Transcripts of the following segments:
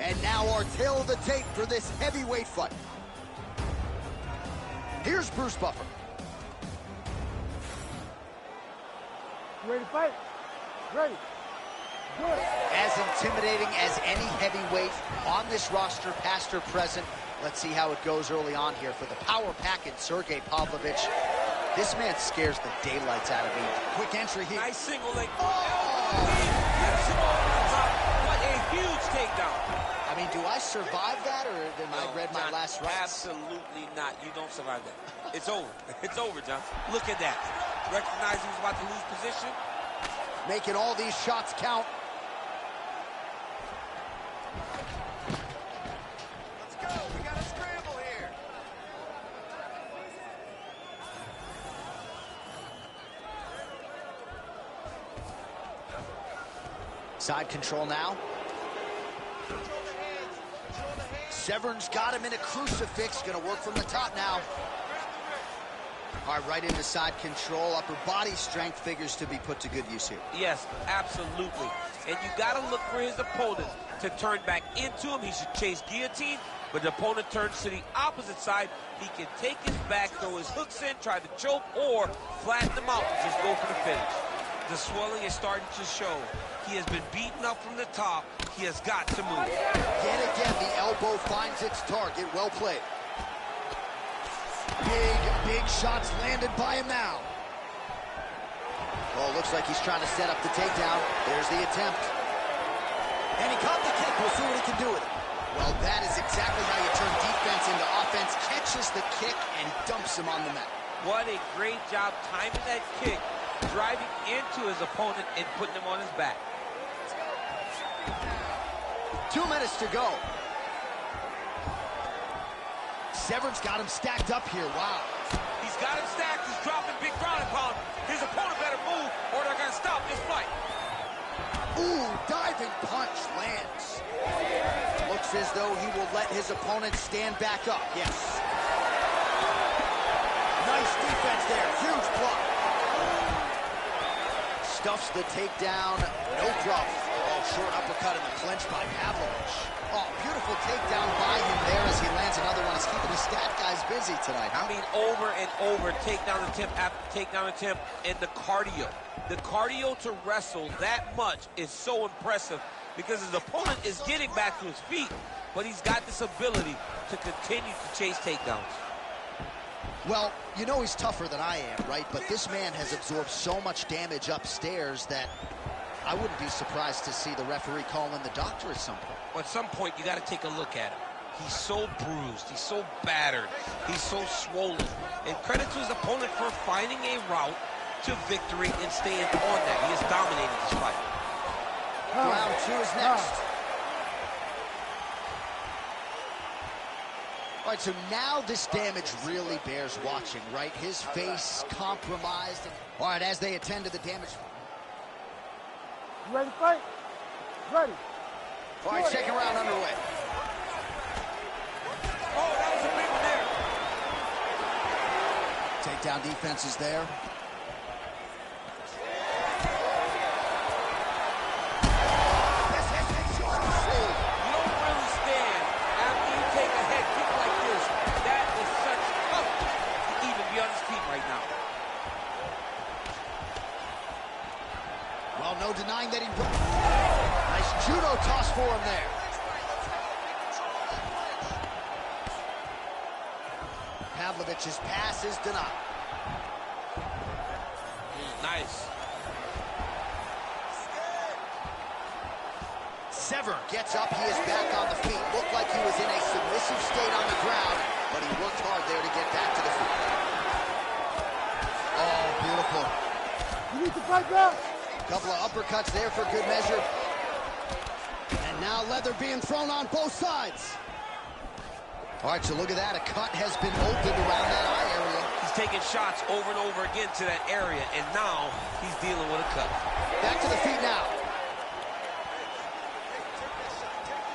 And now our tail of the tape for this heavyweight fight. Here's Bruce Buffer. You ready to fight? Ready. Good. As intimidating as any heavyweight on this roster, past or present. Let's see how it goes early on here for the power packet, Sergey Pavlovich. This man scares the daylights out of me. Quick entry here. Nice single leg. Gets him over the top. What a huge takedown. I mean, do I survive that, or am I read my John, last rites? Absolutely not. You don't survive that. It's over. It's over, John. Look at that. Recognize he was about to lose position. Making all these shots count. Let's go. We got a scramble here. Side control now. Severn's got him in a crucifix. Gonna work from the top now. All right, right into side control. Upper body strength figures to be put to good use here. Yes, absolutely. And you got to look for his opponent to turn back into him. He should chase guillotine, but the opponent turns to the opposite side. He can take his back, throw his hooks in, try to choke, or flatten him out and just go for the finish. The swelling is starting to show. He has been beaten up from the top. He has got to move. Yet again, the elbow finds its target. Well played. Big shots landed by him now. Oh, looks like he's trying to set up the takedown. There's the attempt. And he caught the kick. We'll see what he can do with it. Well, that is exactly how you turn defense into offense. Catches the kick and dumps him on the mat. What a great job timing that kick, driving into his opponent and putting him on his back. 2 minutes to go. Severn's got him stacked up here. Wow. He's got him stacked. He's dropping big ground and pound. His opponent better move or they're going to stop this fight. Ooh, diving punch lands. Looks as though he will let his opponent stand back up. Yes. Nice defense there. Huge block. Stuffs the takedown. No problem. Oh, short uppercut in the clinch by Pavlovich. Oh, beautiful takedown by him there as he lands another one. He's keeping his stat guys busy tonight. I mean, over and over, takedown attempt after takedown attempt, and the cardio. The cardio to wrestle that much is so impressive because his opponent is getting back to his feet, but he's got this ability to continue to chase takedowns. Well, you know he's tougher than I am, right? But this man has absorbed so much damage upstairs that I wouldn't be surprised to see the referee call in the doctor at some point. Well, at some point, you got to take a look at him. He's so bruised. He's so battered. He's so swollen. And credit to his opponent for finding a route to victory and staying on that. He has dominated this fight. Round 2 is next. All right, so now this damage really bears watching, right? His face compromised. All right, as they attend to the damage. You ready to fight? Ready. All right, second round underway. Oh, that was a big one there. Takedown defense is there. You don't really stand after you take a head kick like this. That is such tough to even be on his feet right now. Well, no denying that he... Nice judo toss for him there. Pavlovich's pass is denied. Nice. Severn gets up. He is back on the feet. Looked like he was in a submissive state on the ground, but he worked hard there to get back to the feet. Oh, beautiful. You need to fight back. Couple of uppercuts there for good measure. And now leather being thrown on both sides. All right, so look at that. A cut has been opened around that eye area. He's taking shots over and over again to that area, and now he's dealing with a cut. Back to the feet now.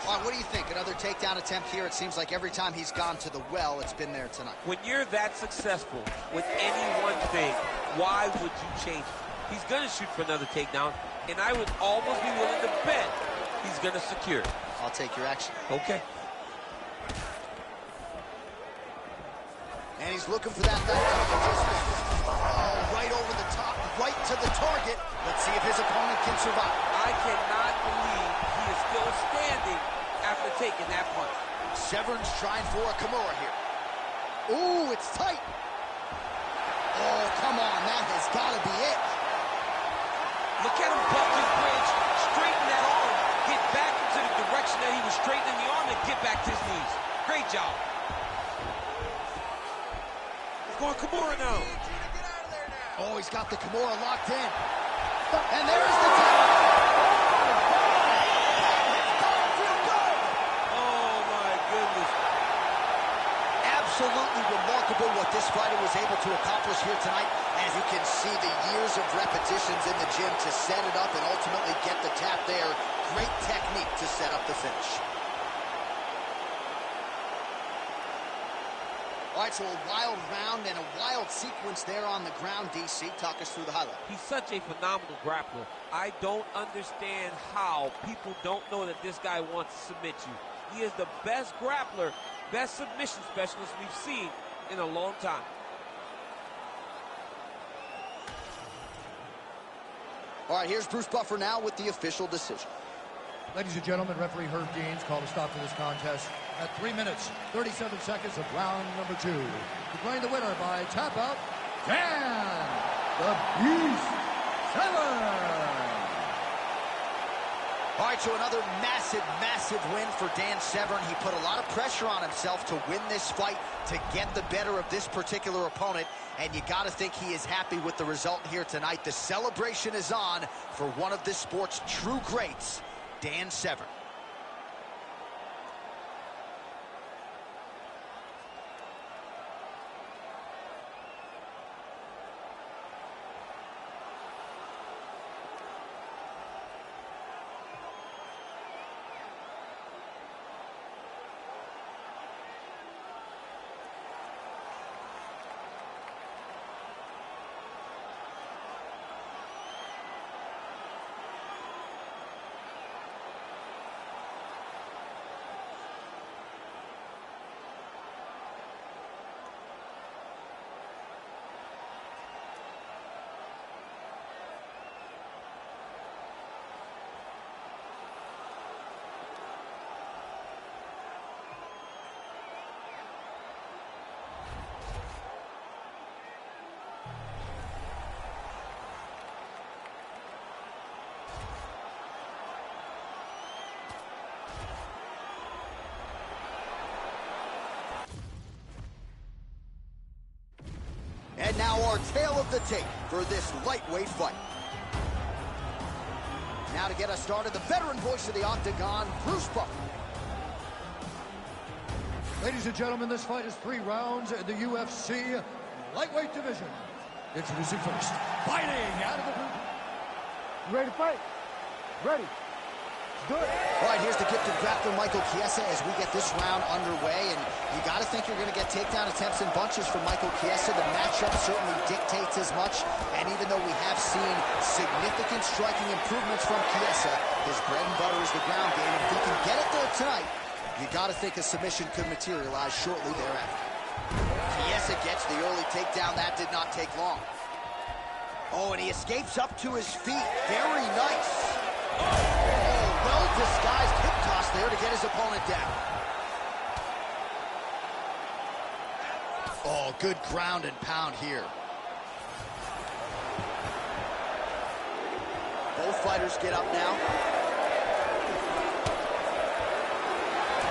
All right, what do you think? Another takedown attempt here. It seems like every time he's gone to the well, it's been there tonight. When you're that successful with any one thing, why would you change it? He's going to shoot for another takedown, and I would almost be willing to bet he's going to secure it. I'll take your action. Okay. And he's looking for that oh, right over the top, right to the target. Let's see if his opponent can survive. I cannot believe he is still standing after taking that punch. Severn's trying for a Kimura here. Ooh, it's tight. Oh, come on, that has got to be it. Look at him bump his bridge, straighten that arm, get back into the direction that he was straightening the arm, and get back to his knees. Great job. He's going Kimura now. Oh, he's got the Kimura locked in. And there's the tap. Oh, my goodness. Absolutely remarkable what this fighter was able to accomplish here tonight. As you can see, the years of repetitions in the gym to set it up and ultimately get the tap there. Great technique to set up the finish. All right, so a wild round and a wild sequence there on the ground. DC, talk us through the highlight. He's such a phenomenal grappler. I don't understand how people don't know that this guy wants to submit you. He is the best grappler, best submission specialist we've seen in a long time. All right, here's Bruce Buffer now with the official decision. Ladies and gentlemen, referee Herb Deans called a stop to this contest at 3 minutes, 37 seconds of round number 2. Declaring the winner by tap out, Dan the Beast Severn. All right, so another massive, massive win for Dan Severn. He put a lot of pressure on himself to win this fight, to get the better of this particular opponent, and you got to think he is happy with the result here tonight. The celebration is on for one of this sport's true greats, Dan Severn. And now our tale of the tape for this lightweight fight. Now to get us started, the veteran voice of the Octagon, Bruce Buffer. Ladies and gentlemen, this fight is 3 rounds in the UFC lightweight division. Introducing first, fighting out of the blue. You ready to fight? Ready. Do it. All right, here's the gifted grappler, Michael Chiesa, as we get this round underway. And you got to think you're going to get takedown attempts in bunches from Michael Chiesa. The matchup certainly dictates as much. And even though we have seen significant striking improvements from Chiesa, his bread and butter is the ground game. If he can get it there tonight, you got to think a submission could materialize shortly thereafter. Chiesa gets the early takedown. That did not take long. Oh, and he escapes up to his feet. Very nice. Well-disguised hip toss there to get his opponent down. Oh, good ground and pound here. Both fighters get up now.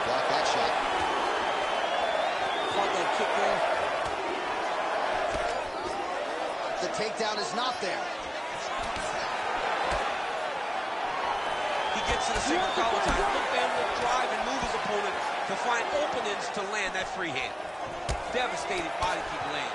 Block that shot. Caught that kick there. The takedown is not there. Gets to the single collar time. Look for him to drive and move his opponent to find openings to land that free hand. Devastating body kick lands.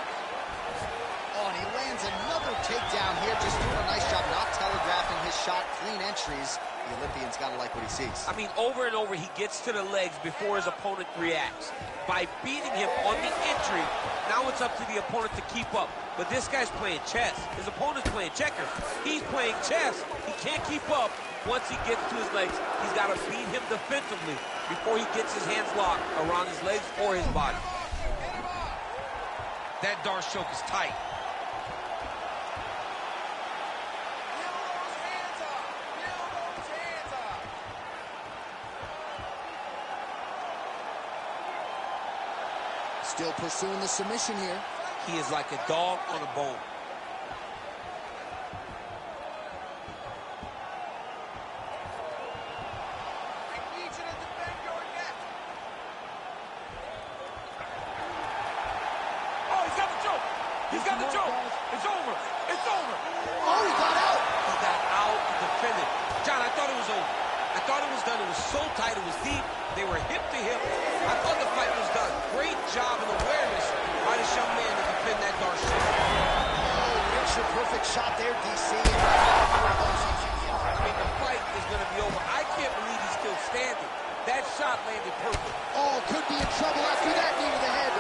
Oh, and he lands another takedown here. Just doing a nice job not telegraphing his shot. Clean entries. The Olympian's got to like what he sees. I mean, over and over, he gets to the legs before his opponent reacts. By beating him on the entry, now it's up to the opponent to keep up. But this guy's playing chess. His opponent's playing checkers. He's playing chess. He can't keep up. Once he gets to his legs, he's got to beat him defensively before he gets his hands locked around his legs or his body. That Darce choke is tight. Still pursuing the submission here. He is like a dog on a bone. He's got the choke. It's over. It's over. Oh, he got out. He got out and defended. John, I thought it was over. I thought it was done. It was so tight. It was deep. They were hip to hip. I thought the fight was done. Great job and awareness by this young man to defend that Darce choke. Oh, picture perfect shot there, DC. I mean, the fight is going to be over. I can't believe he's still standing. That shot landed perfect. Oh, could be in trouble after that knee to the head.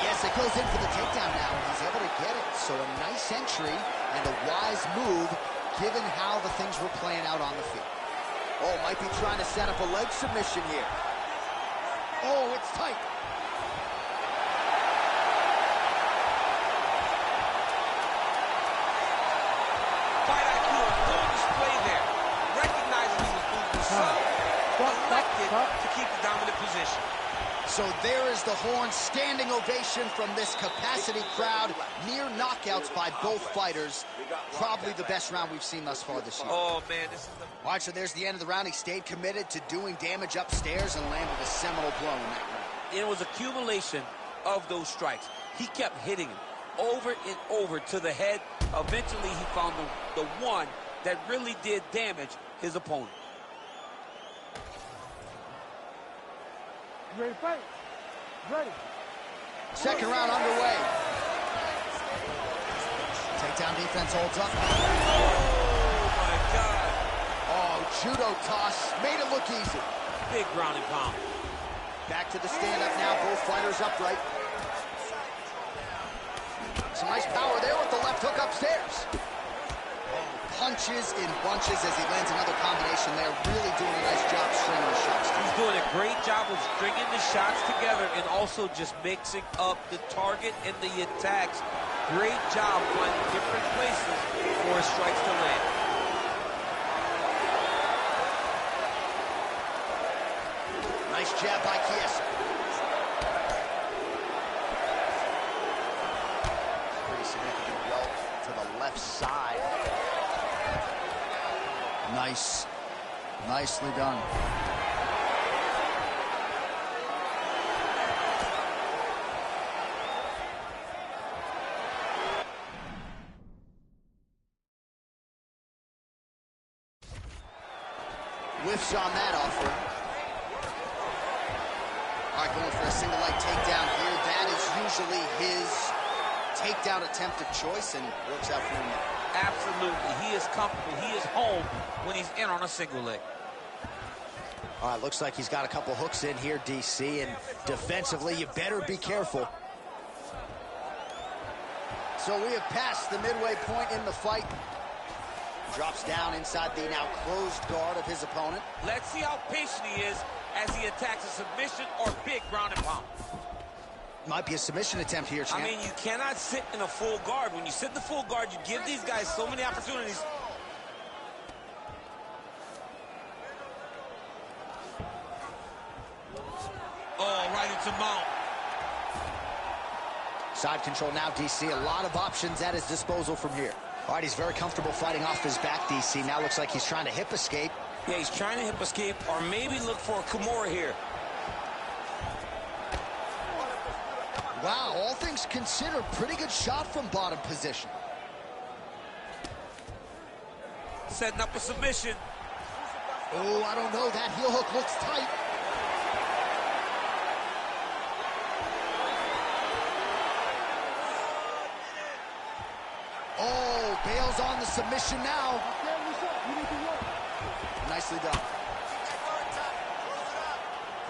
Yes, it goes in for the takedown now, and he's able to get it. So a nice entry and a wise move, given how the things were playing out on the field. Oh, might be trying to set up a leg submission here. Oh, it's tight. Fight IQ on full display there. Recognizing he was moving slow, elected to keep the dominant position. So there is the horn, standing ovation from this capacity crowd. Near knockouts by both fighters. Probably the best round we've seen thus far this year. Oh, man, this is the... All right, so there's the end of the round. He stayed committed to doing damage upstairs and landed a seminal blow in that round. It was accumulation of those strikes. He kept hitting him over and over to the head. Eventually, he found the one that really did damage his opponent. Ready to fight? Ready. Second round underway. Takedown defense holds up. Oh, my God. Oh, judo toss. Made it look easy. Big ground and pound. Back to the stand-up now. Both fighters upright. Some nice power there with the left hook upstairs. Punches in bunches as he lands another combination there. Really doing a nice job stringing the shots. He's doing a great job of stringing the shots together and also just mixing up the target and the attacks. Great job finding different places for his strikes to land. Nice jab by Chiesa. Pretty significant welt to the left side. Nice. Nicely done. Whiffs on that offer. All right, going for a single leg takedown here. That is usually his takedown attempt of choice, and works out for him now. Absolutely. He is comfortable. He is home when he's in on a single leg. All right, looks like he's got a couple hooks in here, DC, and defensively, you better be careful. So we have passed the midway point in the fight. Drops down inside the now closed guard of his opponent. Let's see how patient he is as he attacks a submission or big ground and pound. Might be a submission attempt here, champ. I mean, you cannot sit in a full guard. When you sit in the full guard, you give these guys so many opportunities. Oh, right into mount. Side control now, DC. A lot of options at his disposal from here. All right, he's very comfortable fighting off his back, DC. Now looks like he's trying to hip escape. Yeah, he's trying to hip escape or maybe look for a Kimura here. Wow, all things considered, pretty good shot from bottom position. Setting up a submission. Oh, I don't know. That heel hook looks tight. Oh, bails on the submission now. Nicely done.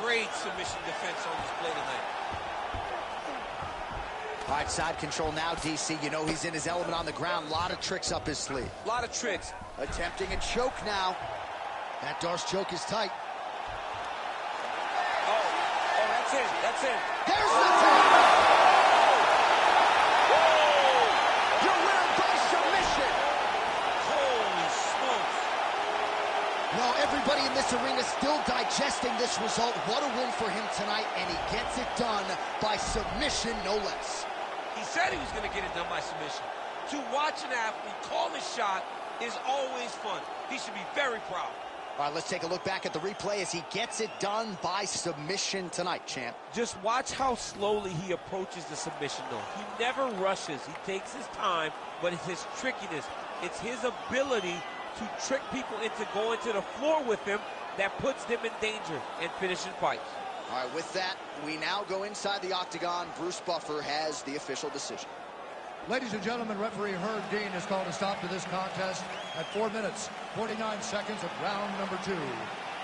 Great submission defense on display tonight. All right, side control now, DC. You know he's in his element on the ground. A lot of tricks up his sleeve. A lot of tricks. Attempting a choke now. That Darce choke is tight. Oh, that's it. That's it. There's the tap! Your winner by submission. Holy smokes. Well, everybody in this arena still digesting this result. What a win for him tonight, and he gets it done by submission, no less. He said he was going to get it done by submission. To watch an athlete call a shot is always fun. He should be very proud. All right, let's take a look back at the replay as he gets it done by submission tonight, champ. Just watch how slowly he approaches the submission, though. He never rushes. He takes his time, but it's his trickiness. It's his ability to trick people into going to the floor with him that puts them in danger and finishes fights. All right, with that, we now go inside the octagon. Bruce Buffer has the official decision. Ladies and gentlemen, referee Herb Dean has called a stop to this contest at 4 minutes, 49 seconds of round number 2.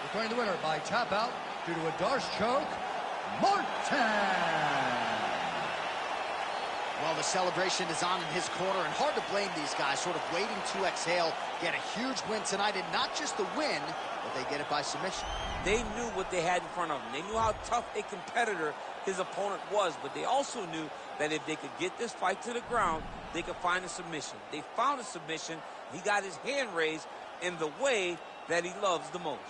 Declaring the winner by tap out due to a Darce choke, Martin. Well, the celebration is on in his corner, and hard to blame these guys, sort of waiting to exhale, get a huge win tonight, and not just the win, but they get it by submission. They knew what they had in front of them. They knew how tough a competitor his opponent was, but they also knew that if they could get this fight to the ground, they could find a submission. They found a submission. He got his hand raised in the way that he loves the most.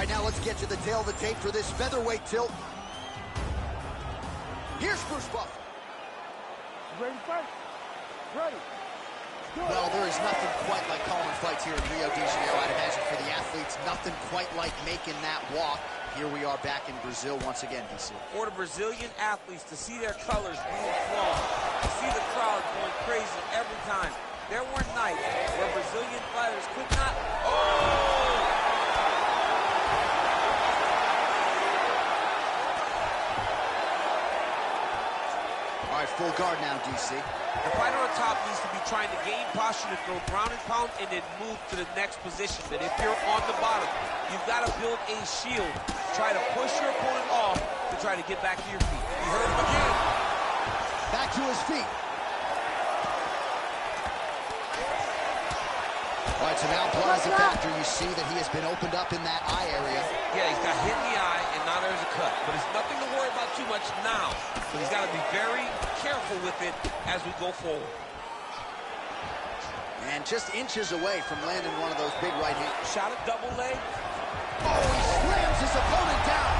right, now let's get to the tail of the tape for this featherweight tilt. Here's Bruce Buffer. Ready to fight? Ready. Well, there is nothing quite like calling fights here in Rio de Janeiro. I'd imagine for the athletes, nothing quite like making that walk. Here we are back in Brazil once again, DC. For the Brazilian athletes to see their colors being flown, to see the crowd going crazy every time. There were nights where Brazilian fighters could not... Oh! All right, full guard now, DC. The fighter on top needs to be trying to gain posture to throw ground and pound and then move to the next position. But if you're on the bottom, you've got to build a shield. Try to push your opponent off to try to get back to your feet. You heard him again. Back to his feet. All right, so now blood is a factor. You see that he has been opened up in that eye area. Yeah, he's got hit in the eye, and now there's a cut. But it's nothing to worry about too much now. So he's got to be very careful with it as we go forward. And just inches away from landing one of those big right hands. Shot a double leg. Oh, he slams his opponent down.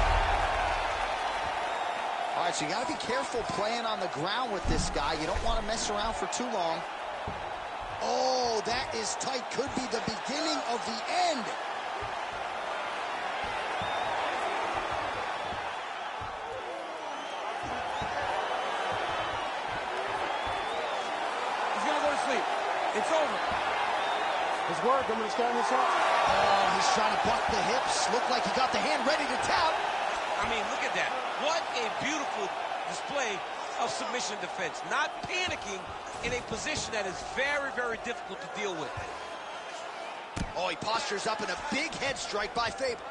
All right, so you got to be careful playing on the ground with this guy. You don't want to mess around for too long. Oh, that is tight. Could be the beginning of the end. He's going to go to sleep. It's over. His work, I'm going to stand this up. Oh, he's trying to buck the hips. Looked like he got the hand ready to tap. I mean, look at that. What a beautiful display of submission defense. Not panicking in a position that is very, very difficult to deal with. Oh, he postures up in a big head strike by Faber.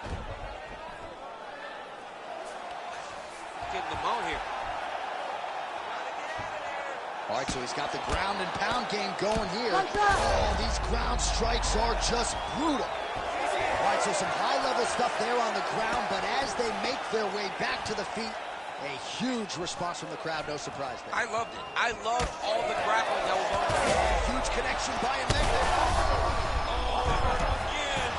Getting them out here. All right, so he's got the ground and pound game going here. Oh, these ground strikes are just brutal. All right, so some high-level stuff there on the ground, but as they make their way back to the feet, a huge response from the crowd, no surprise there. I loved it. I loved all the grappling that was on the field. Huge connection by him there. Oh, again.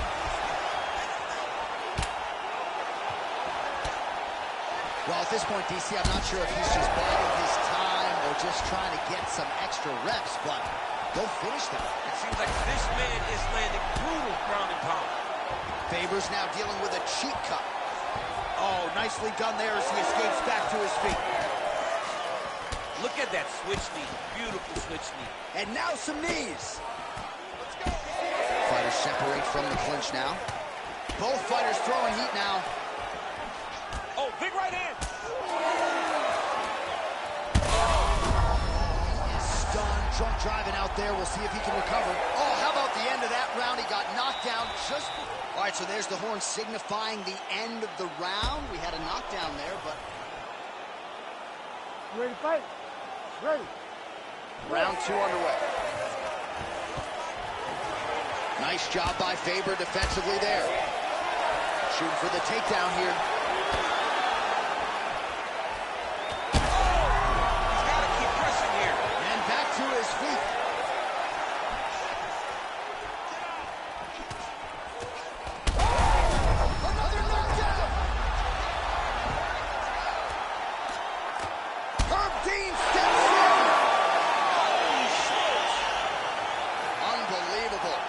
Well, at this point, DC, I'm not sure if he's just biding his time or just trying to get some extra reps, but go finish them. It seems like this man is landing brutal ground and pound. Faber's now dealing with a cheek cut. Oh, nicely done there as he escapes back to his feet. Look at that switch knee. Beautiful switch knee. And now some knees. Let's go. Fighters separate from the clinch now. Both fighters throwing heat now. Oh, big right hand. He is stunned. Drunk driving out there. We'll see if he can recover. Oh, how about the end of that round? He got knocked down just... All right, so there's the horn signifying the end of the round. We had a knockdown there, but... Ready to fight? Ready. Round 2 underway. Nice job by Faber defensively there. Shooting for the takedown here. He's got to keep pressing here. And back to his feet. Another knockdown. Herb Dean steps in. Unbelievable.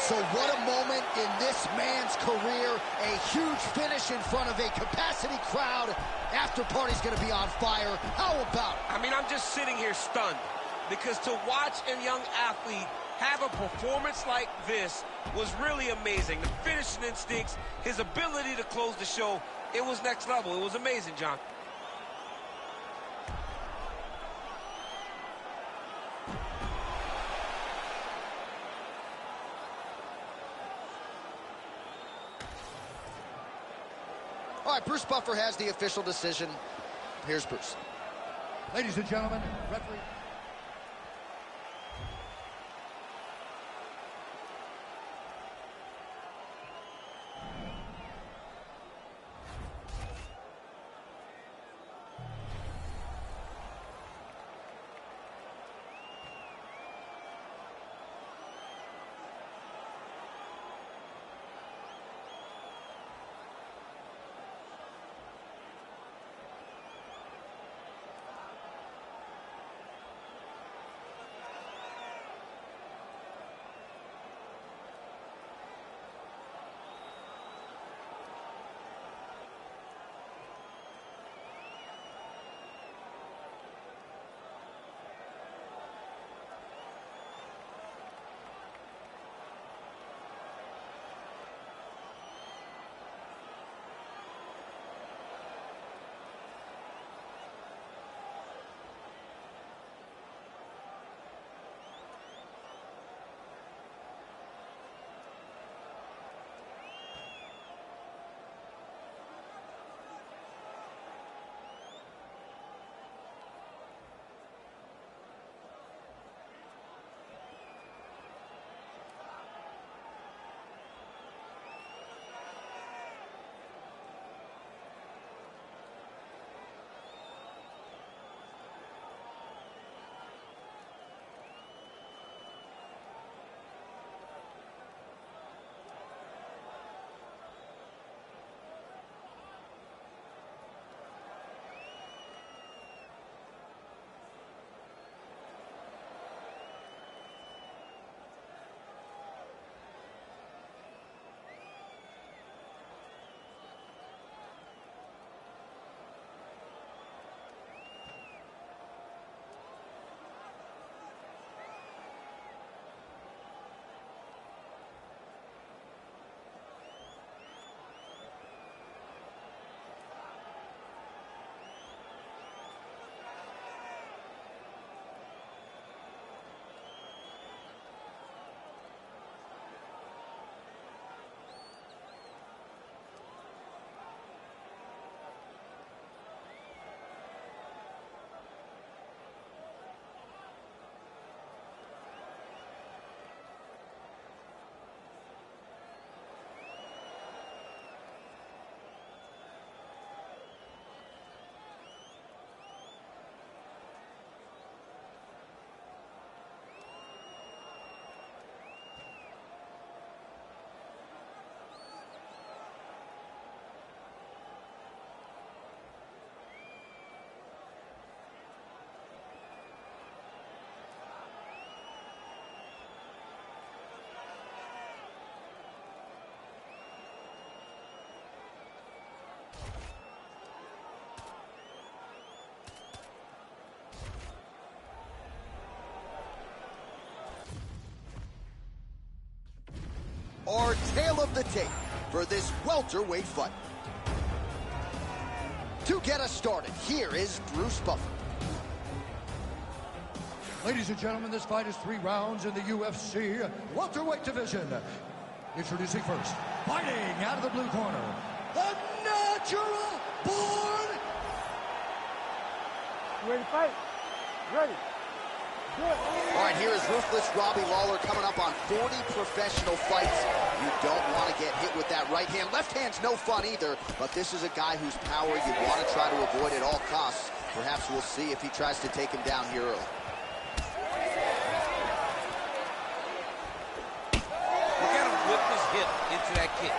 So what a moment in this man's career. A huge finish in front of a capacity crowd. After party's going to be on fire. How about it? I mean, I'm just sitting here stunned because to watch a young athlete have a performance like this was really amazing. The finishing instincts, his ability to close the show, it was next level. It was amazing, John. All right, Bruce Buffer has the official decision. Here's Bruce. Ladies and gentlemen, referee. our tale of the tape for this welterweight fight. To get us started, here is Bruce Buffer. Ladies and gentlemen, this fight is 3 rounds in the UFC welterweight division. Introducing first, fighting out of the blue corner, the natural born. Ready to fight? Ready. All right, here is Ruthless Robbie Lawler coming up on 40 professional fights. You don't want to get hit with that right hand. Left hand's no fun either, but this is a guy whose power you want to try to avoid at all costs. Perhaps we'll see if he tries to take him down here early. Look at him whip his hip into that kick.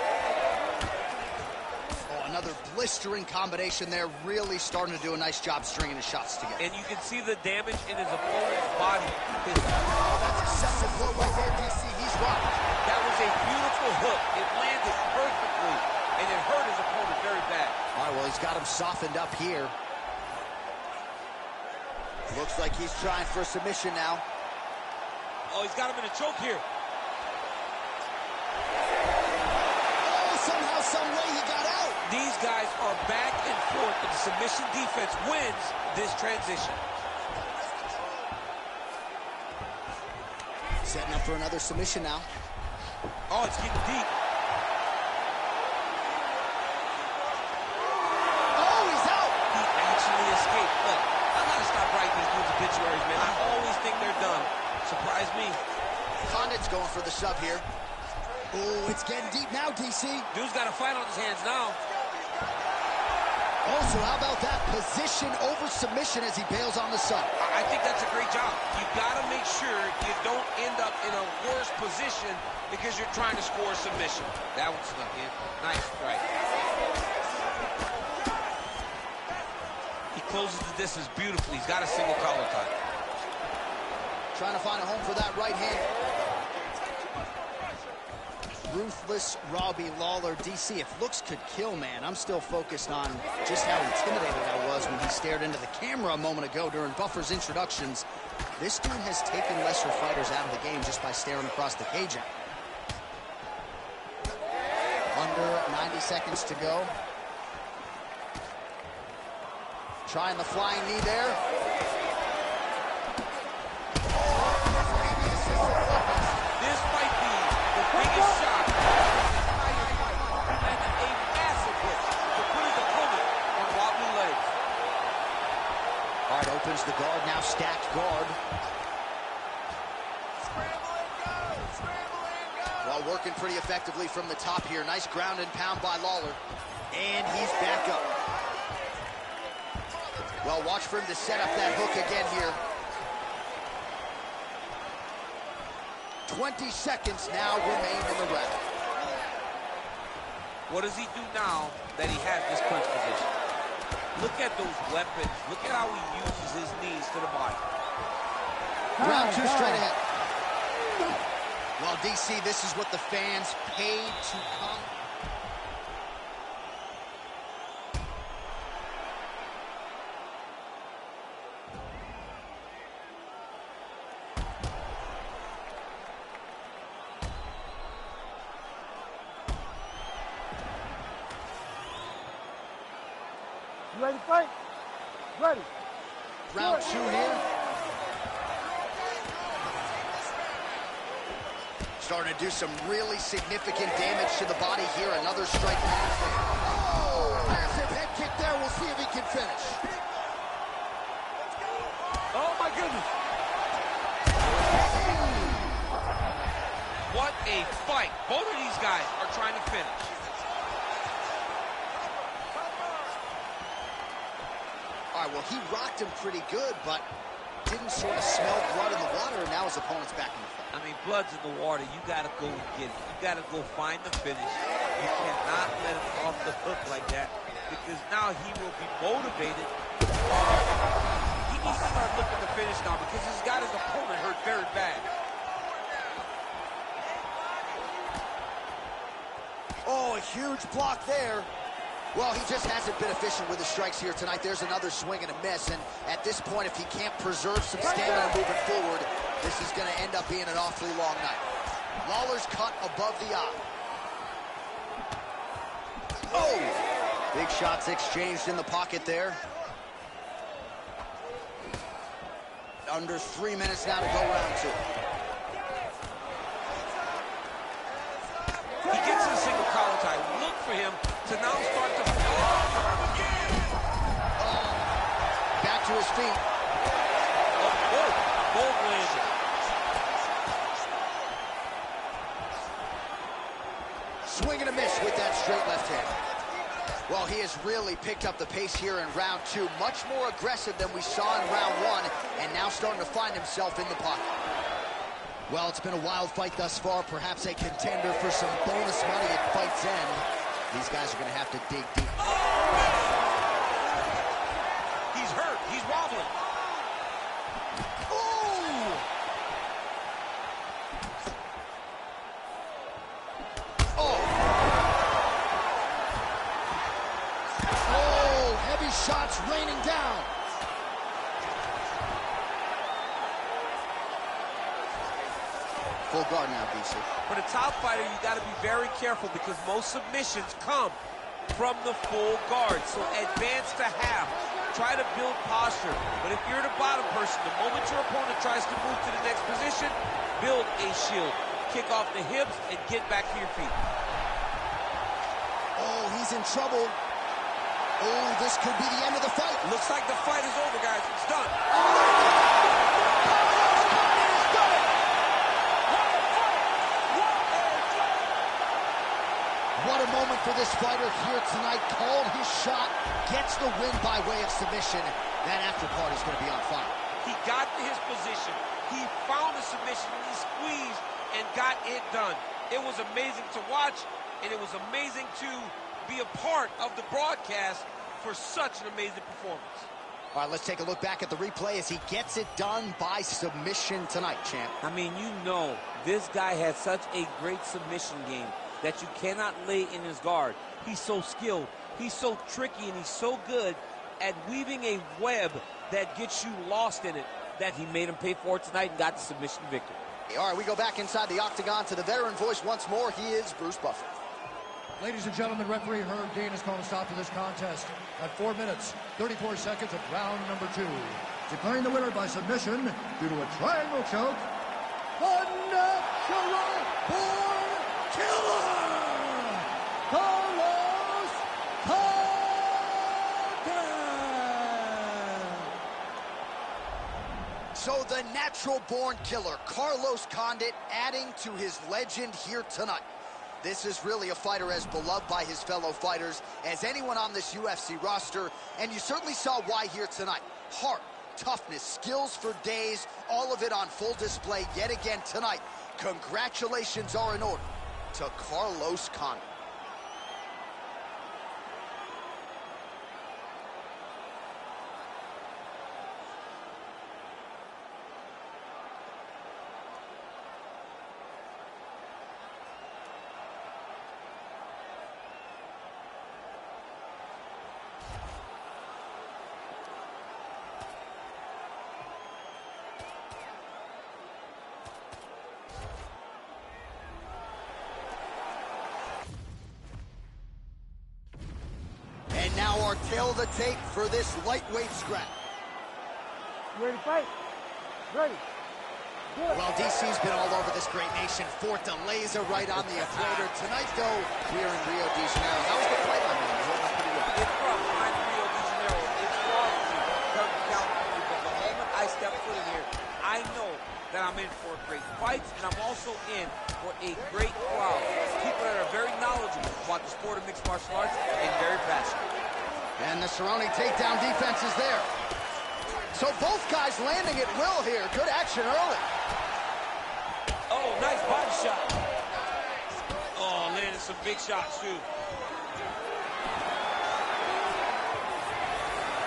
Another blistering combination there, really starting to do a nice job stringing his shots together. And you can see the damage in his opponent's body. That's a separate blow right there, DC. He's rocked. That was a beautiful hook. It landed perfectly, and it hurt his opponent very bad. All right, well, he's got him softened up here. Looks like he's trying for a submission now. Oh, he's got him in a choke here. Oh, somehow, some way he got out. These guys are back and forth, and the submission defense wins this transition. Setting up for another submission now. Oh, it's getting deep. Oh, he's out. He actually escaped. Look, I gotta stop writing these dudes' obituaries, man. I always think they're done. Surprise me. Condit's going for the shove here. Oh, it's getting deep now, DC. Dude's got a fight on his hands now. Also, how about that position over submission as he bails on the sub? I think that's a great job. You gotta make sure you don't end up in a worse position because you're trying to score a submission. That one snuck in. Nice strike. He closes the distance beautifully. He's got a single collar tie. Trying to find a home for that right hand. Ruthless Robbie Lawler, DC. If looks could kill, man, I'm still focused on just how intimidated I was when he stared into the camera a moment ago during Buffer's introductions. This dude has taken lesser fighters out of the game just by staring across the cage at him. Under 90 seconds to go. Trying the flying knee there. This might be the biggest shot. And a massive hit to put his opponent on wobbly legs. All right, opens the guard, now stacked guard. Scramble and go! Scramble and go! Well, working pretty effectively from the top here. Nice ground and pound by Lawler. And he's back up. Well, watch for him to set up that hook again here. 20 seconds now remain in the round. What does he do now that he has this clinch position? Look at those weapons. Look at how he uses his knees to the body. Round 2 straight ahead. Well, DC, this is what the fans paid to come. You ready to fight? Ready. Round 2 here. Starting to do some really significant damage to the body here. Another strike. Oh, massive head kick there. We'll see if he can finish. Oh, my goodness. What a fight. Both of these guys are trying to finish. All right, well, he rocked him pretty good, but didn't sort of smell blood in the water, and now his opponent's back in the fight. I mean, blood's in the water. You got to go and get it. You got to go find the finish. You cannot let him off the hook like that because now he will be motivated. He needs to start looking to finish now because he's got his opponent hurt very bad. Oh, a huge block there. Well, he just hasn't been efficient with his strikes here tonight. There's another swing and a miss, and at this point, if he can't preserve some stamina moving forward, this is going to end up being an awfully long night. Lawler's cut above the eye. Oh! Big shots exchanged in the pocket there. Under 3 minutes now to go round 2. He gets in a single collar tie. Look for him to now start to... Back to his feet. Bold landing. Swing and a miss with that straight left hand. Well, he has really picked up the pace here in round 2. Much more aggressive than we saw in round 1, and now starting to find himself in the pocket. Well, it's been a wild fight thus far. Perhaps a contender for some bonus money at fight's end. These guys are going to have to dig deep. He's hurt. He's wobbling. Shots raining down. Full guard now, DC. For the top fighter, you got to be very careful because most submissions come from the full guard. So advance to half. Try to build posture. But if you're the bottom person, the moment your opponent tries to move to the next position, build a shield. Kick off the hips and get back to your feet. Oh, he's in trouble. Oh, this could be the end of the fight. Looks like the fight is over, guys. It's done. What a moment for this fighter here tonight. Called his shot, gets the win by way of submission. That after part is going to be on fire. He got to his position. He found the submission, and he squeezed and got it done. It was amazing to watch, and it was amazing to be a part of the broadcast for such an amazing performance. All right, let's take a look back at the replay as he gets it done by submission tonight, champ. I mean, you know, this guy has such a great submission game that you cannot lay in his guard. He's so skilled, he's so tricky, and he's so good at weaving a web that gets you lost in it that he made him pay for it tonight and got the submission victory. All right, we go back inside the octagon to the veteran voice once more. He is Bruce Buffer. Ladies and gentlemen, referee Herb Dean has called a stop to this contest at 4 minutes, 34 seconds of round number 2. Declaring the winner by submission due to a triangle choke, the natural-born killer, Carlos Condit. So the natural-born killer, Carlos Condit, adding to his legend here tonight. This is really a fighter as beloved by his fellow fighters as anyone on this UFC roster, and you certainly saw why here tonight. Heart, toughness, skills for days, all of it on full display yet again tonight. Congratulations are in order to Carlos Condit. And now our tail of the tape for this lightweight scrap. You ready to fight? Ready. Good. Well, DC's been all over this great nation. Fourth to laser right on the equator. Tonight, though, here in Rio de Janeiro. How was the fight on there? You holding up pretty well. It's rough behind Rio de Janeiro. It's rough from California. But the moment I step foot in here, I know that I'm in for great fights, and I'm also in for a great crowd. People that are very knowledgeable about the sport of mixed martial arts and very passionate. And the surrounding takedown defense is there. So both guys landing at will here. Good action early. Oh, nice body shot. Oh, landed some big shots, too.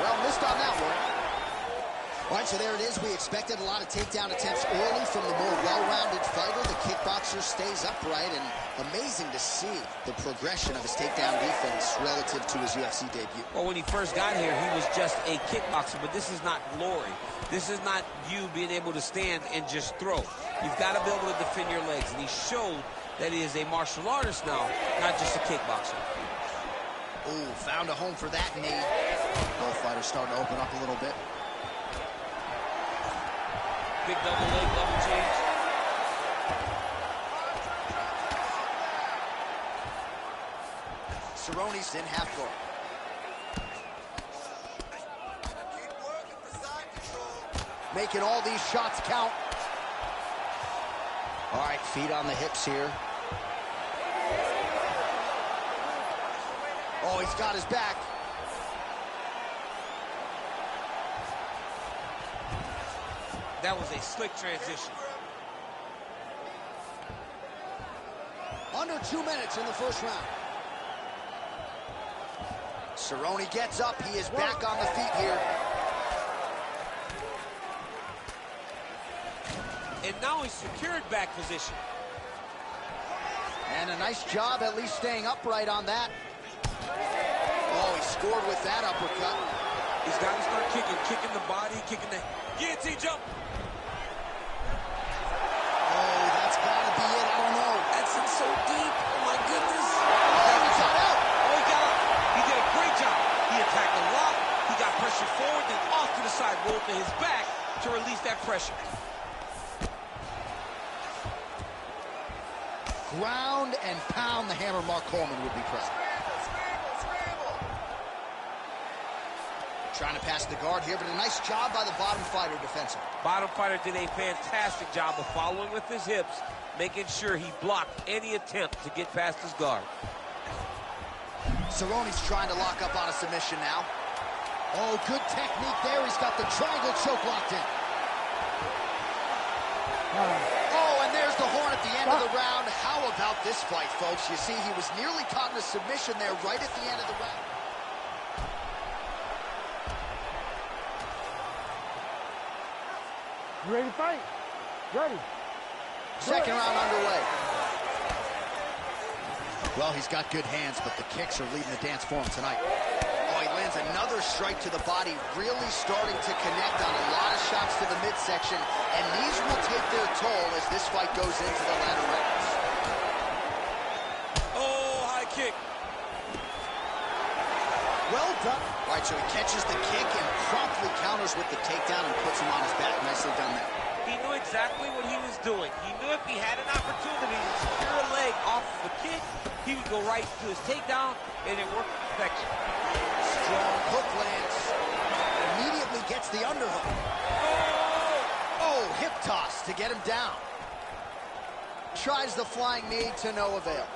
Well, missed on that one. All right, so there it is. We expected a lot of takedown attempts early from the more well-rounded fighter. The kickboxer stays upright, and amazing to see the progression of his takedown defense relative to his UFC debut. Well, when he first got here, he was just a kickboxer, but this is not glory. This is not you being able to stand and just throw. You've got to be able to defend your legs, and he showed that he is a martial artist now, not just a kickboxer. Ooh, found a home for that knee. Both fighters starting to open up a little bit. Big double leg, double change. Cerrone's in half guard. Keep working for side control. Making all these shots count. All right, feet on the hips here. Oh, he's got his back. That was a slick transition. Under 2 minutes in the first round. Cerrone gets up. He is back on the feet here. And now he's secured back position. And a nice job at least staying upright on that. Oh, he scored with that uppercut. He's got to start kicking the body, kicking the guillotine jump. Oh, that's got to be it. I don't know. That's it so deep. Oh, my goodness. Oh, he got out. Oh, he got out. He did a great job. He attacked a lot. He got pressure forward, then off to the side, rolled to his back to release that pressure. Ground and pound the hammer. Mark Coleman would be proud. Scramble. Trying to pass the guard here, but a nice job by the bottom fighter defensively. Bottom fighter did a fantastic job of following with his hips, making sure he blocked any attempt to get past his guard. Cerrone's trying to lock up on a submission now. Oh, good technique there. He's got the triangle choke locked in. Oh, and there's the horn at the end of the round. How about this fight, folks? You see, he was nearly caught in a submission there right at the end of the round. You ready to fight? Ready. Second round underway. Well, he's got good hands, but the kicks are leading the dance for him tonight. Oh, he lands another strike to the body, really starting to connect on a lot of shots to the midsection, and these will take their toll as this fight goes into the latter rounds. Oh, high kick. Well done. All right, so he catches the kick and promptly counters with the takedown and puts him on his back. Nicely done there. He knew exactly what he was doing. He knew if he had an opportunity to secure a leg off of the kick, he would go right to his takedown, and it worked to perfection. Strong hook lands. Immediately gets the underhook. Oh, hip toss to get him down. Tries the flying knee to no avail.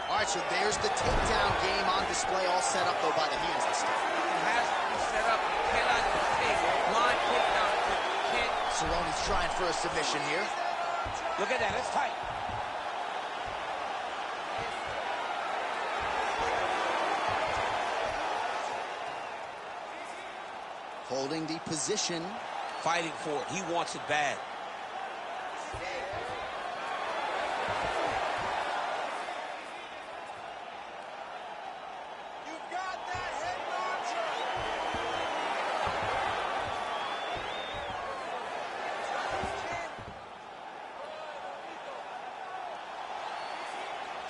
All right, so there's the takedown game on display, all set up, though, by the hands this time. It has to be set up. You cannot take a blind takedown. You can't. Cerrone's trying for a submission here. Look at that. It's tight. Holding the position. Fighting for it. He wants it bad. You've got that head launcher.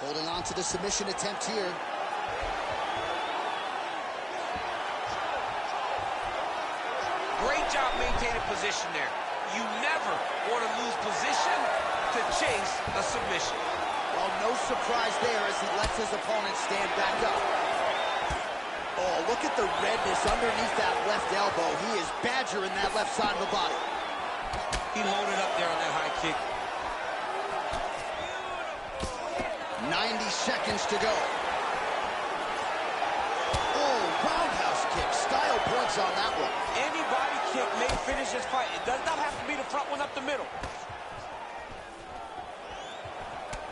Holding on to the submission attempt here. Great job maintaining position there. You never want to lose position to chase a submission. Well, no surprise there as he lets his opponent stand back up. Oh, look at the redness underneath that left elbow. He is badgering that left side of the body. He loaded up there on that high kick. 90 seconds to go. Oh, roundhouse kick. Style points on that one. Any body kick may finish this fight. It does not have to be the front one up the middle.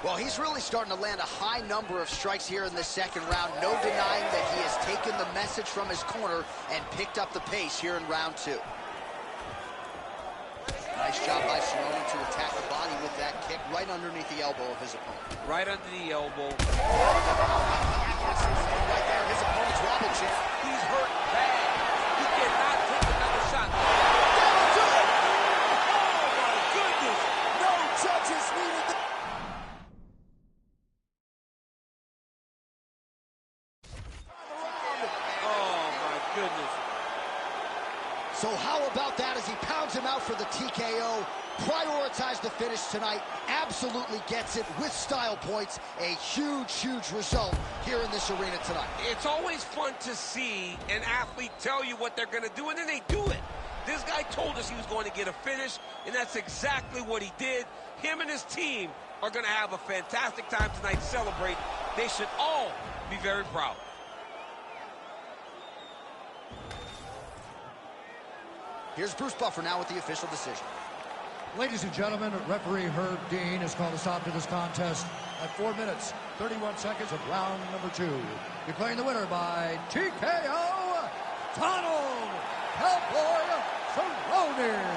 Well, he's really starting to land a high number of strikes here in the second round. No denying that he has taken the message from his corner and picked up the pace here in round 2. Nice job by Cerrone to attack the body with that kick right underneath the elbow of his opponent. Right under the elbow. Right there, his opponent's wobble chin. He's hurt bad. He cannot take another shot. Down to it! Oh, my goodness. No judges needed. Oh, my goodness. So how about that as he pounds him out for the TKO? Prioritize the finish tonight. Absolutely gets it with style points. A huge, huge result here in this arena tonight. It's always fun to see an athlete tell you what they're going to do, and then they do it. This guy told us he was going to get a finish, and that's exactly what he did. Him and his team are going to have a fantastic time tonight celebrating. They should all be very proud. Here's Bruce Buffer now with the official decision. Ladies and gentlemen, referee Herb Dean has called a stop to this contest at 4 minutes, 31 seconds of round number 2. Declaring the winner by TKO, Donald Cowboy Cerrone.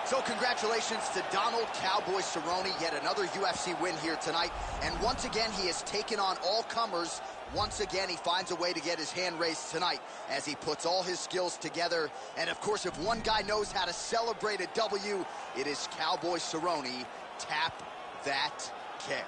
So congratulations to Donald Cowboy Cerrone, yet another UFC win here tonight. And once again, he has taken on all comers. Once again, he finds a way to get his hand raised tonight as he puts all his skills together. And of course, if one guy knows how to celebrate a W, it is Cowboy Cerrone. Tap that kick.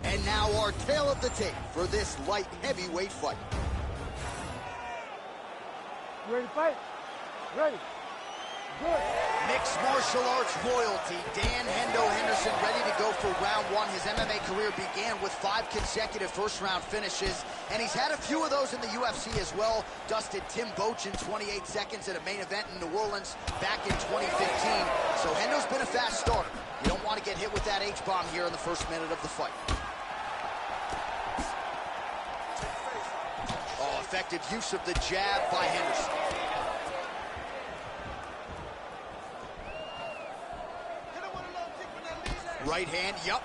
And now our tale of the tape for this light heavyweight fight. You ready to fight? Ready. Good. Mixed martial arts royalty, Dan Hendo Henderson ready to go for round 1. His MMA career began with 5 consecutive first-round finishes, and he's had a few of those in the UFC as well. Dusted Tim Boach in 28 seconds at a main event in New Orleans back in 2015. So Hendo's been a fast starter. You don't want to get hit with that H-bomb here in the first minute of the fight. Oh, effective use of the jab by Henderson. Right hand, yup.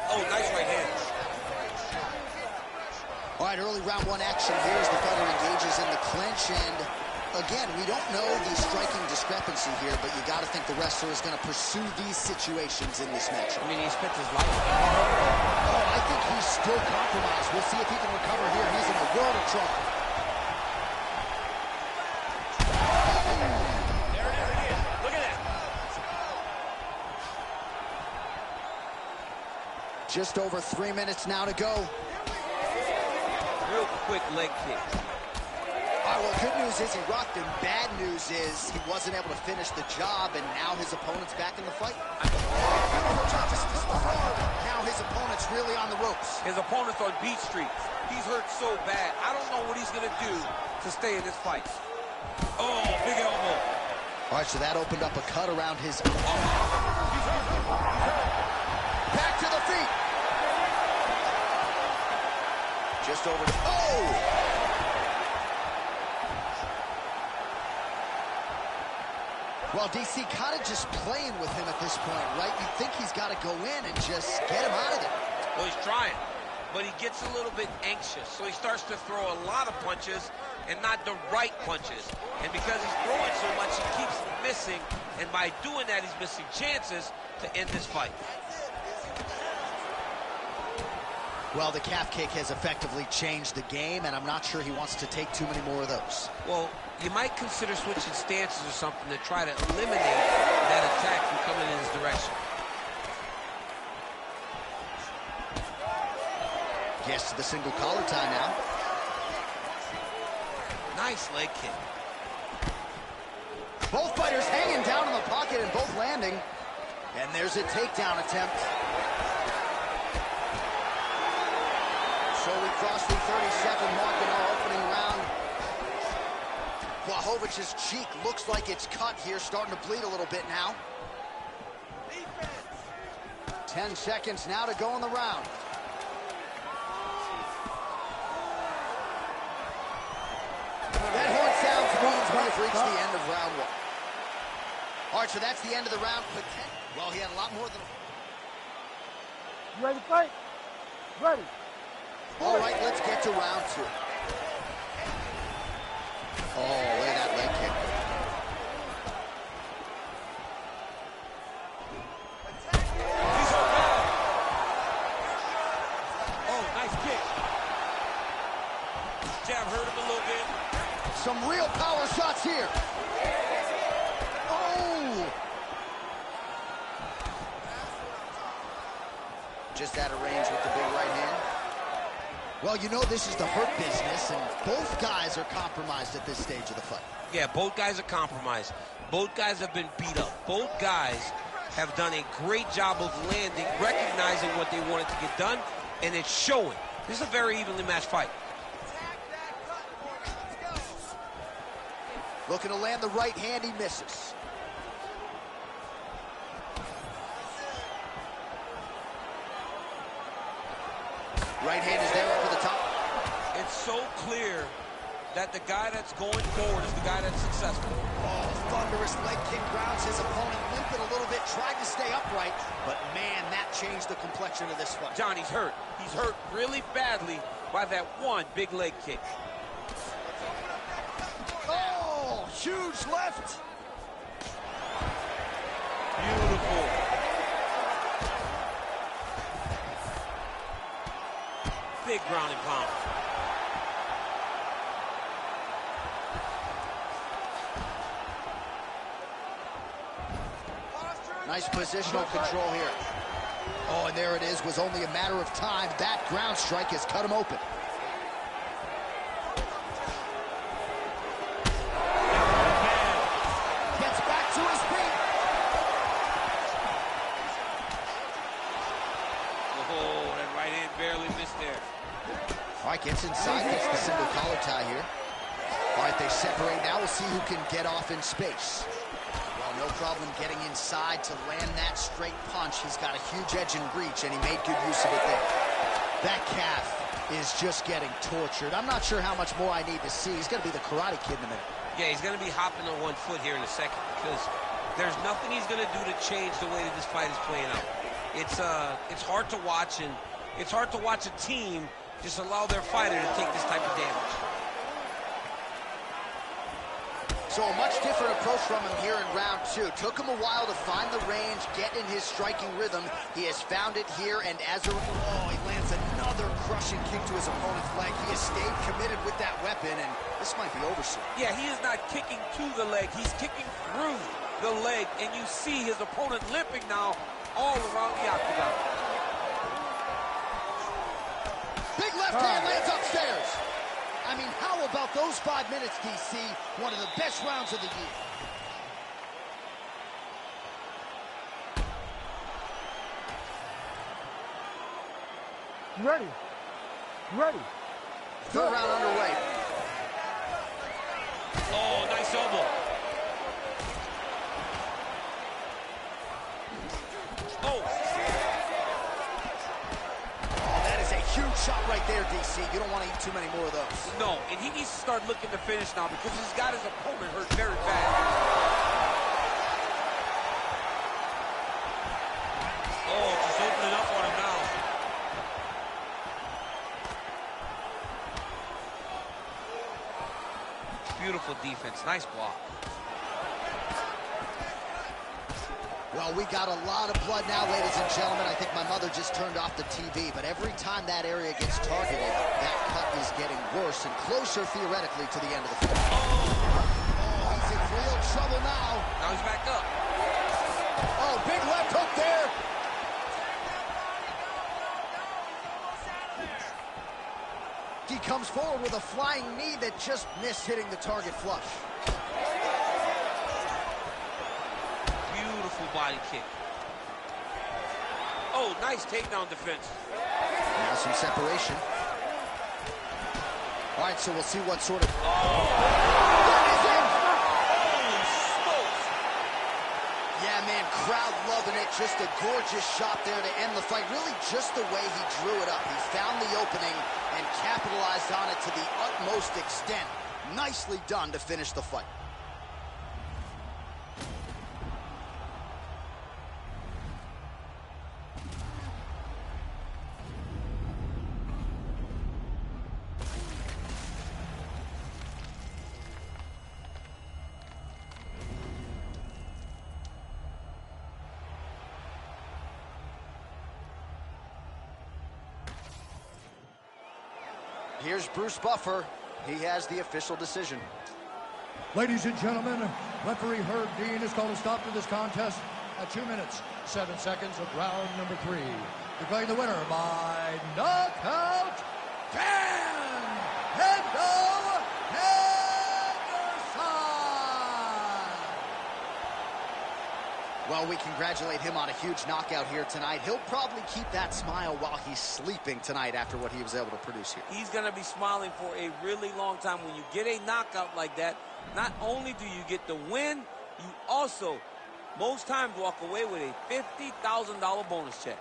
Oh, nice right hand. All right, early round 1 action here as the fighter engages in the clinch. And again, we don't know the striking discrepancy here, but you got to think the wrestler is going to pursue these situations in this match. I mean, he spent his life. Oh, I think he's still compromised. We'll see if he can recover here. He's in a world of trouble. Just over 3 minutes now to go. Real quick leg kick. All right, well, good news is he rocked him. Bad news is he wasn't able to finish the job, and now his opponent's back in the fight. Now his opponent's really on the ropes. His opponent's on Beat Street. He's hurt so bad. I don't know what he's going to do to stay in this fight. Oh, big elbow. All right, so that opened up a cut around his... Back to the feet. Just over... Oh! Well, DC kind of just playing with him at this point, right? You think he's got to go in and just get him out of there. Well, he's trying, but he gets a little bit anxious, so he starts to throw a lot of punches and not the right punches. And because he's throwing so much, he keeps missing, and by doing that, he's missing chances to end this fight. Well, the calf kick has effectively changed the game, and I'm not sure he wants to take too many more of those. Well, you might consider switching stances or something to try to eliminate that attack from coming in his direction. Gets to the single collar tie now. Nice leg kick. Both fighters hanging down in the pocket and both landing. And there's a takedown attempt. So we cross the 30-second mark in our opening round. Blachowicz' cheek looks like it's cut here, starting to bleed a little bit now. 10 seconds now to go in the round. That horn sounds means we've reached the end of round one. All right, so that's the end of the round. Well, he had a lot more than... You ready to fight? Ready. All right, let's get to round two. Oh, look at that leg kick. Oh, nice kick. Jab hurt him a little bit. Some real power shots here. Oh! Just out of range with the big right hand. Well, you know this is the hurt business, and both guys are compromised at this stage of the fight. Yeah, both guys are compromised. Both guys have been beat up. Both guys have done a great job of landing, recognizing what they wanted to get done, and it's showing. This is a very evenly matched fight. Looking to land the right hand, he misses. Right hand is there over the top. It's so clear that the guy that's going forward is the guy that's successful. Oh, thunderous leg kick grounds his opponent, limping a little bit, tried to stay upright, but man, that changed the complexion of this fight. John, he's hurt. He's hurt really badly by that one big leg kick. Oh, huge left. Beautiful. Big ground and pound. Nice positional control here. Oh, and there it is. Was only a matter of time. That ground strike has cut him open. Gets back to his feet. Oh, that right hand barely missed there. All right, gets inside, gets the single collar tie here. All right, they separate now. We'll see who can get off in space. Well, no problem getting inside to land that straight punch. He's got a huge edge and reach, and he made good use of it there. That calf is just getting tortured. I'm not sure how much more I need to see. He's going to be the Karate Kid in a minute. Yeah, he's going to be hopping on one foot here in a second because there's nothing he's going to do to change the way that this fight is playing out. It's hard to watch, and it's hard to watch a team just allow their fighter to take this type of damage. So a much different approach from him here in round two. Took him a while to find the range, get in his striking rhythm. He has found it here, and as a... Oh, he lands another crushing kick to his opponent's leg. He has stayed committed with that weapon, and this might be over soon. Yeah, he is not kicking to the leg. He's kicking through the leg, and you see his opponent limping now all around the octagon. Big left hand lands upstairs. I mean, how about those 5 minutes, DC? One of the best rounds of the year. You ready? You ready? Third round underway. Oh, nice elbow. Oh. That is a huge shot right there, DC. You don't want to eat too many more of those. No, and he needs to start looking to finish now because he's got his opponent hurt very bad. Oh, just opening up on him now. Beautiful defense. Nice block. Well, we got a lot of blood now, ladies and gentlemen. I think my mother just turned off the TV, but every time that area gets targeted, that cut is getting worse and closer, theoretically, to the end of the fight. Oh, he's in real trouble now. Now he's back up. Oh, big left hook there. He comes forward with a flying knee that just missed hitting the target flush. Beautiful body kick. Oh, nice takedown defense. Now some separation. All right, so we'll see what sort of... Holy smokes. Yeah, man, crowd loving it. Just a gorgeous shot there to end the fight. Really just the way he drew it up. He found the opening and capitalized on it to the utmost extent. Nicely done to finish the fight. Here's Bruce Buffer. He has the official decision. Ladies and gentlemen, referee Herb Dean has called a stop to this contest at 2 minutes, 7 seconds of round number 3. Declaring the winner by knockout, Edgar. Well, we congratulate him on a huge knockout here tonight. He'll probably keep that smile while he's sleeping tonight after what he was able to produce here. He's going to be smiling for a really long time. When you get a knockout like that, not only do you get the win, you also, most times, walk away with a $50,000 bonus check.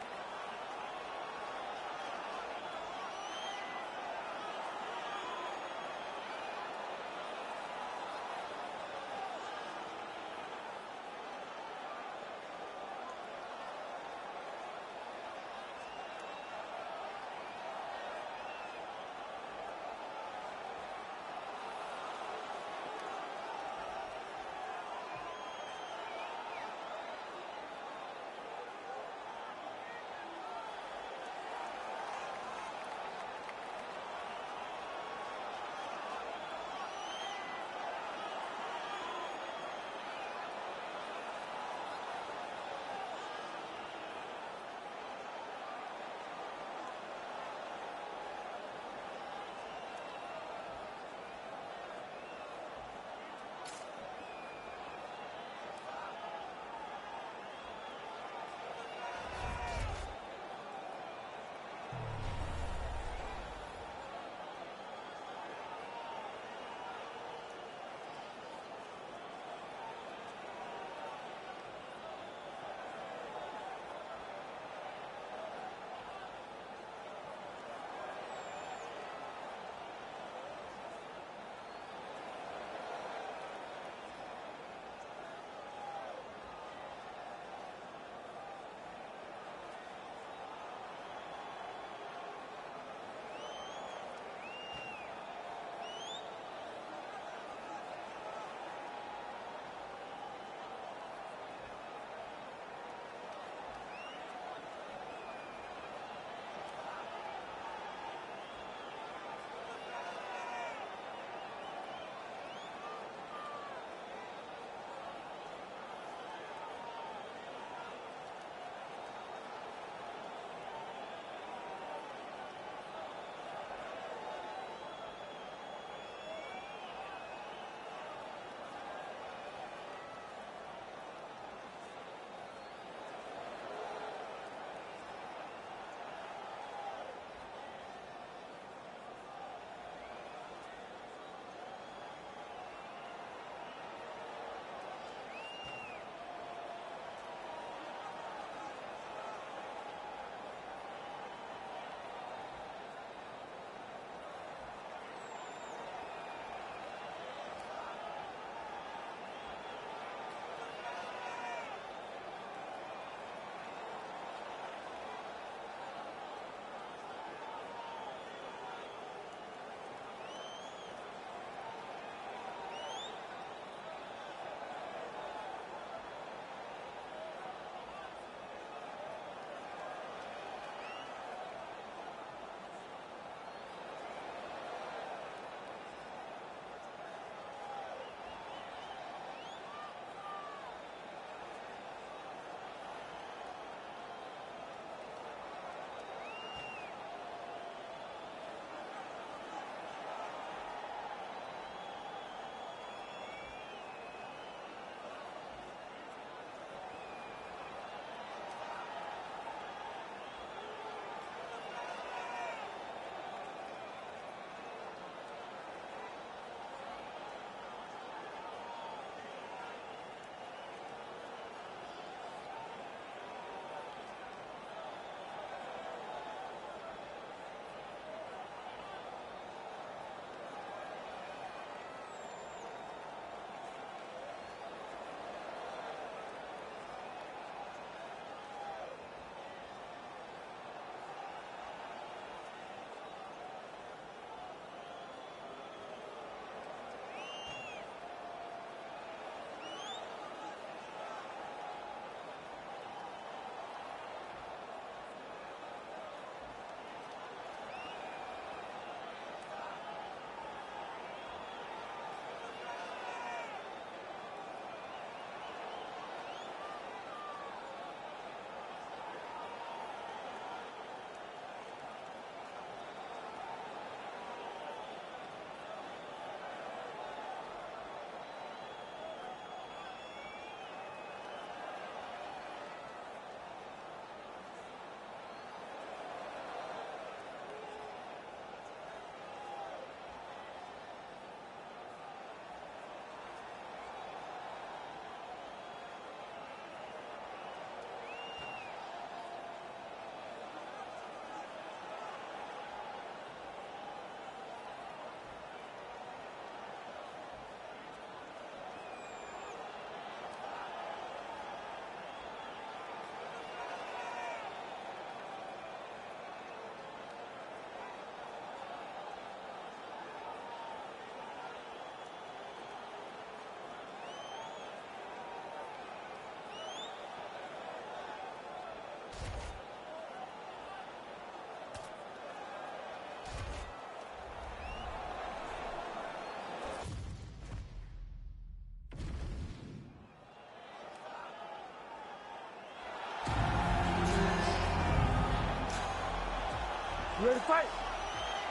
Ready to fight?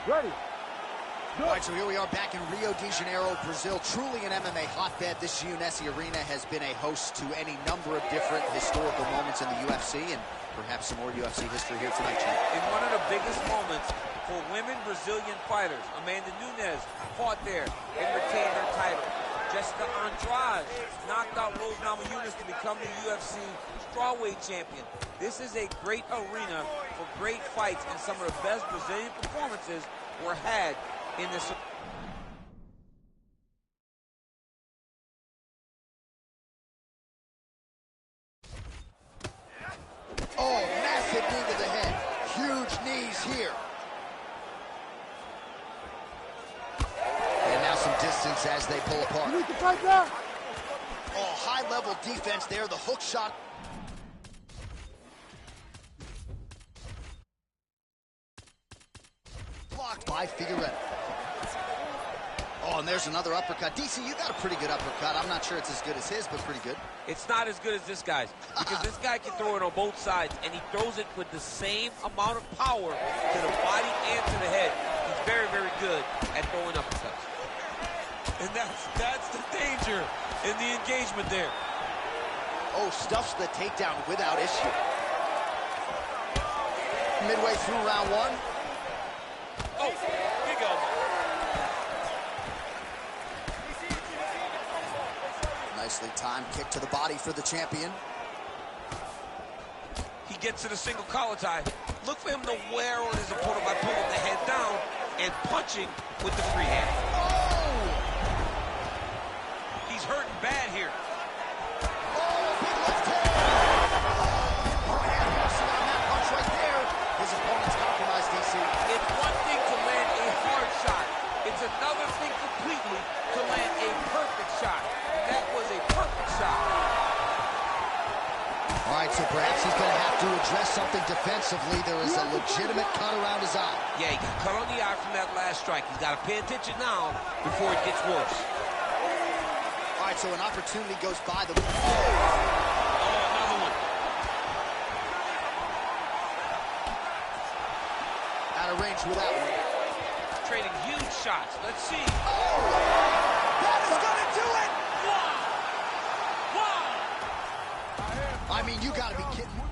Ready. All right, so here we are back in Rio de Janeiro, Brazil. Truly an MMA hotbed. This UNESC Arena has been a host to any number of different historical moments in the UFC, and perhaps some more UFC history here tonight, champ. In one of the biggest moments for women Brazilian fighters, Amanda Nunes fought there and retained her title. Jessica Andrade knocked out Rose Namajunas to become the UFC strawweight champion. This is a great arena for great fights, and some of the best Brazilian performances were had in this. Oh, massive knee to the head. Huge knees here. And now some distance as they pull apart. You need to fight now. Oh, high-level defense there. The hook shot. Blocked by Figueiredo. Oh, and there's another uppercut. DC, you got a pretty good uppercut. I'm not sure it's as good as his, but pretty good. It's not as good as this guy's, because this guy can throw it on both sides, and he throws it with the same amount of power to the body and to the head. He's very, very good at throwing uppercuts. And that's the danger in the engagement there. Oh, stuffs the takedown without issue. Midway through round one. Oh, big elbow. Nicely timed kick to the body for the champion. He gets to the single collar tie. Look for him to wear on his opponent by pulling the head down and punching with the free hand. Oh! He's hurting bad here. Oh, big left hand! Oh, had mercy on that punch right there. His opponent's compromised, DC. It's one thing to land a hard shot. It's another thing completely to land a perfect shot. That was a perfect shot. All right, so perhaps he's going to have to address something defensively. There is a legitimate cut around his eye. Yeah, he got cut on the eye from that last strike. He's got to pay attention now before it gets worse. All right, so an opportunity goes by the... Oh, another one. Out of range with that one. Trading huge shots. Let's see. Oh! That is going to do it! Wow! Wow! I mean, you got to be kidding me.